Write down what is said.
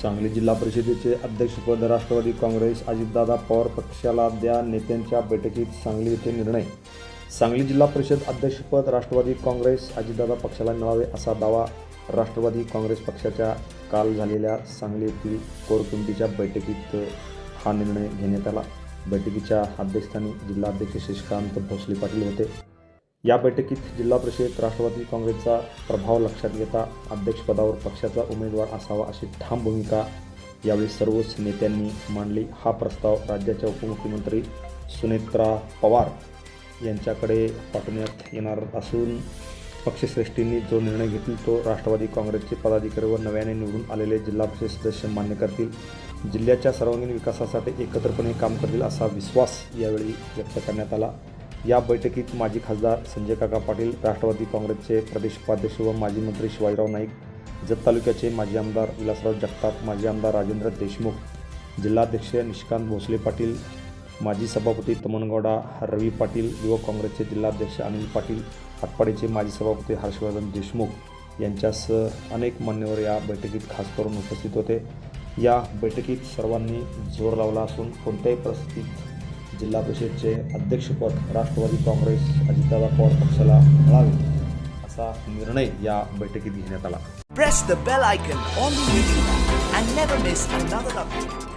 सांगली जिल्हा परिषदेचे अध्यक्षपद राष्ट्रवादी काँग्रेस अजितदादा पवार पक्षाला द्या, नेत्यांच्या बैठकीत सांगली येथे निर्णय. सांगली जिल्हा परिषद अध्यक्षपद राष्ट्रवादी काँग्रेस अजितदादा पक्षाला मिळावे असा दावा राष्ट्रवादी काँग्रेस पक्षाच्या काल झालेल्या सांगली येथील कोर कमिटीच्या बैठकीत हा निर्णय घेण्यात आला. बैठकीच्या अध्यक्षस्थानी जिल्हाध्यक्ष शशिकांत भोसले पाटील होते. या बैठकीत जिल्हा परिषद राष्ट्रवादी काँग्रेसचा प्रभाव लक्षात घेता अध्यक्षपदावर पक्षाचा उमेदवार असावा अशी ठाम भूमिका यावेळी सर्वच नेत्यांनी मांडली. हा प्रस्ताव राज्याच्या उपमुख्यमंत्री सुनेत्रा पवार यांच्याकडे पाठवण्यात येणार असून पक्षश्रेष्ठींनी जो निर्णय घेतील तो राष्ट्रवादी काँग्रेसचे पदाधिकारी व नव्याने निवडून आलेले जिल्हा परिषद सदस्य मान्य करतील. जिल्ह्याच्या सर्वांगीण विकासासाठी एकत्रितपणे काम करतील असा विश्वास यावेळी व्यक्त करण्यात आला. या बैठकीत माजी खासदार संजय काका पाटील, राष्ट्रवादी काँग्रेसचे प्रदेश उपाध्यक्ष व माजी मंत्री शिवाजीराव नाईक, जत तालुक्याचे माजी आमदार विलासराव जगताप, माजी आमदार राजेंद्र देशमुख, जिल्हाध्यक्ष निशिकांत भोसले पाटील, माजी सभापती तमनगौडा रवी पाटील, युवक काँग्रेसचे जिल्हाध्यक्ष अनिल पाटील, आटपाडीचे माजी सभापती हर्षवर्धन देशमुख यांच्यासह अनेक मान्यवर या बैठकीत खास करून उपस्थित होते. या बैठकीत सर्वांनी जोर लावला असून कोणत्याही परिस्थितीत जिल्हा परिषदेचे अध्यक्षपद राष्ट्रवादी काँग्रेस अजितदादा पवार पक्षाला मिळावे असा निर्णय या बैठकीत घेण्यात आला. Press the bell icon on the video and never miss another update.